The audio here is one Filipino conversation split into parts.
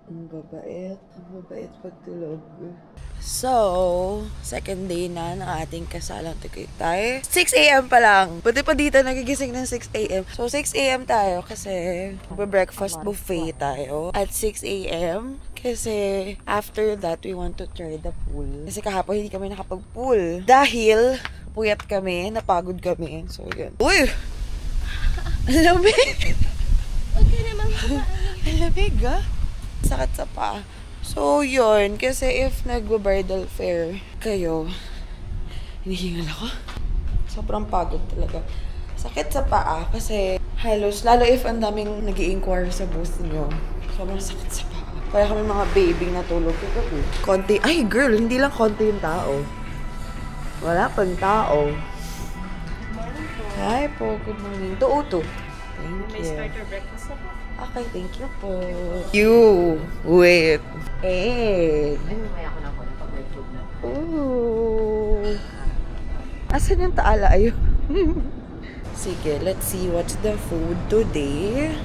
Ang babait pagtulog. So, second day na ng ating kasalang Tagaytay. 6 AM pa lang. Buti pa dito nagigising ng 6 AM. So, 6 AM tayo kasi breakfast buffet tayo at 6 AM. Kasi after that, we want to try the pool. Kasi kahapon hindi kami nakapag-pool. Dahil puyat kami, napagod kami. So, yun. Uy! Ang lamig! Okay naman. Ang lamig ah. Sakit sa paa. So, yun. Kasi if nag-bridal fair kayo, hinihingal ako. Sobrang pagod talaga. Sakit sa paa kasi halos, lalo if ang daming nag-i-inquire sa booth nyo, sobrang sakit sa paa. Kaya kami mga baby natulog. Konti. Ay, girl, hindi lang konti yung tao. Wala pang tao. Hi po. Good morning. Tuuto. Thank you. May starter breakfast ako. Okay, thank you po. You, wait. Egg. Ay, mamaya ako na ako pag may food na. Ooh. Asan yung taala? Ayun. Sige, let's see what's the food today.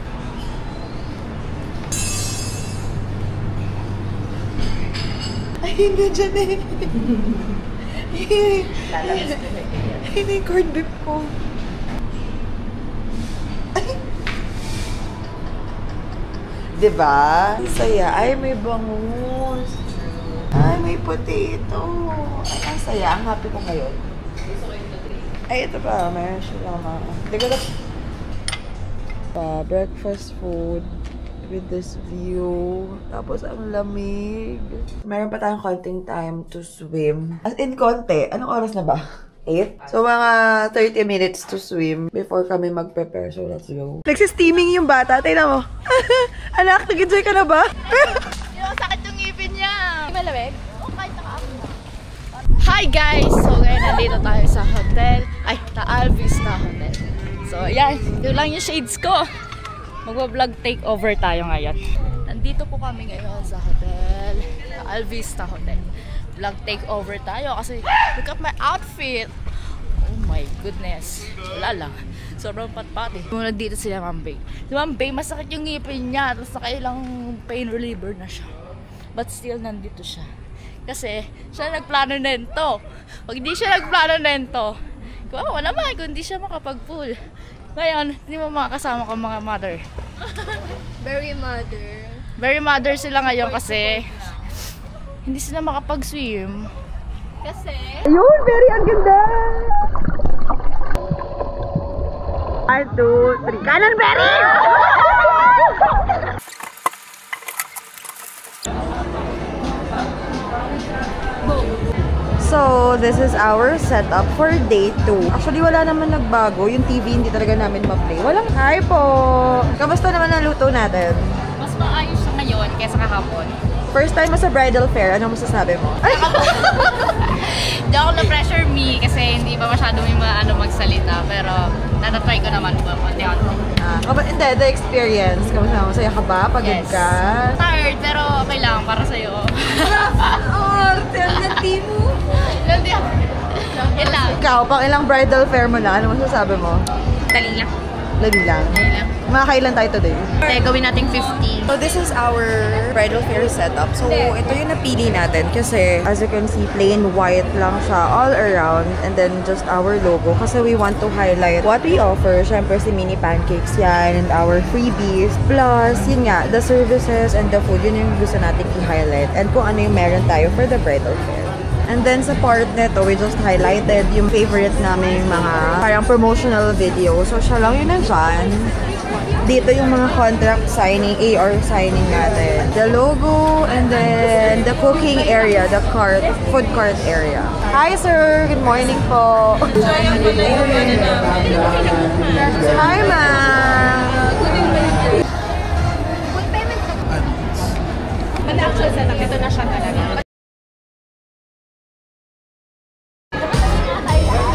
Ay, hindi dyan eh. Lalabas ko na yan. Hindi yung corned beef ko. Diba? Ang saya. Ay, may bangus. Ay, may potato. Ay, ang saya. Ang happy ko ngayon. Ay, ito pa. Mayroon siya lang. Hindi ko na... breakfast food with this view. Tapos, ang lamig. Meron pa tayong konting time to swim. As in, konti. Anong oras na ba? 8? So, mga 30 minutes to swim before kami mag-prepare. So, let's go. Nagsisteaming yung bata. Tignan mo. Anak, nag-enjoy ka na ba? Yung sakit yung ngipin niya. Malamig? Oo, kahit naka-ako na. Hi guys! So, ngayon nandito tayo sa hotel. Ay, Taal Vista Hotel. So, yan. Yun lang yung shades ko. Magwa-vlog takeover tayo ngayon. Nandito po kami ngayon sa hotel. Taal Vista Hotel. Vlog takeover tayo kasi look at my outfit. Oh my goodness. Wala lang. Sobrang patpati. Muna dito sila Ma'am Bay. Si Ma'am Bay, masakit yung ngipin niya. Tapos nakailang pain reliever na siya. But still, nandito siya. Kasi siya nagplano nito. Pag hindi siya nagplano nito, kawawa naman kung hindi siya makapag-pool. Ngayon, hindi mo makakasama ka mga mother. Very mother. Very mother sila ngayon kasi hindi sila makapag-swim. Kasi? Ayun, very ang ganda! 1, 2, 3. Kanan, Berry! So, this is our setup for day 2. Actually, wala naman nagbago. Yung TV hindi talaga namin ma-play. Walang hi po! Kamusta naman ang luto natin? Mas maayos siya ngayon kaysa kahapon. First time mo sa bridal fair, ano masasabi mo? Hindi ako na-pressure me kasi hindi pa masyado may mga magsalita. Pero natatry ko naman po. Hindi, the experience. Kamusta mo? Masaya ka ba? Pagod ka? Tired pero okay lang para sa'yo. Alternative mo. Yan lang. Ikaw, pang ilang bridal fair mo na, ano masasabi mo? Dali lang. Lagi lang. Dali lang. Makakailan tayo today? Gawin natin 50. So this is our bridal fair setup. So ito yung napili natin kasi as you can see, plain white lang siya all around and then just our logo kasi we want to highlight what we offer. Syempre si mini pancakes yan and our freebies. Plus, yun nga, the services and the food, yun yung gusto natin i-highlight and kung ano yung meron tayo for the bridal fair. And then sa part nito, we just highlighted yung favorite namin mga parang promotional video. So siya lang yun nandyan. Dito yung mga contract signing, AR signing natin. The logo, and then the cooking area, the cart, food cart area. Hi sir! Good morning po! Hi ma'am! Full payment ka ba? Mag-actual setup, ito na siya talaga.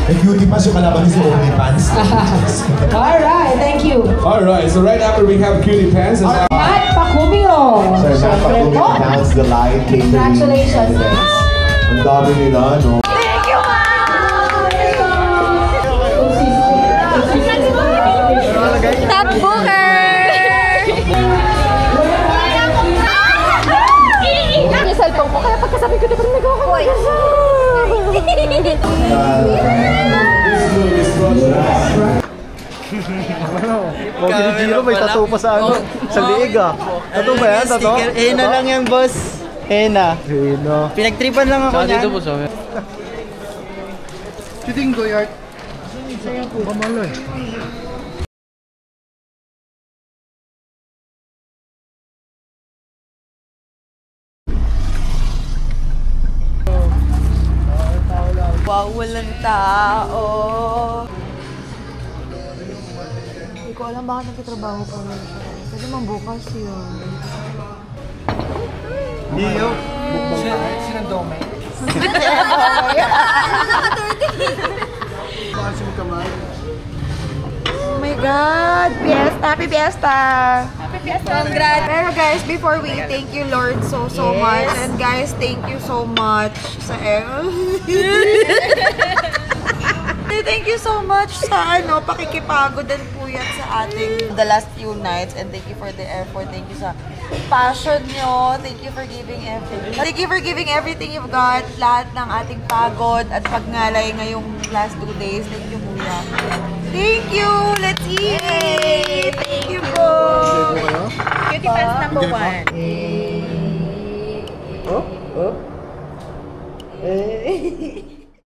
May cutie pass yung kalaban niya sa OnlyFans. Alright, thank you. Alright, so right after we have cutie pants, and now Matt Pacumio. Sir, Matt Pacumi announced the live catering. Congratulations. Ang dami nila, no? Thank you Top booker! sabi ko, di pa rin nagkakamayasa. Pogi ni Giro, may tattoo pa sa ano, sa liig ah. Tattoo ba yan? Tattoo? Hena lang yan, boss. Hena. Hena. Pinagtripan lang ako niyan. Shooting go yard. Sayang po, kamaloy. Wow, walang tao. Hindi ko alam bakit nagtatrabaho pa rin siya. Kasi mambukas yun. Niyo. Sinandome. Bakit si Kamal? Oh my God! Fiesta! Happy Fiesta! Happy Fiesta! Congrats! Pero guys, before we thank you Lord so much. And guys, thank you so much sa Thank you so much sa pakikipagod and puyat sa ating the last few nights, and thank you for the effort. Thank you sa passion nyo. Thank you for giving everything. Thank you for giving everything you've got. Lahat ng ating pagod at pagngalay ngayong last 2 days. Thank you, Kuya. Thank you! Let's eat! Thank you po! Cutie Pants number 1. Oh?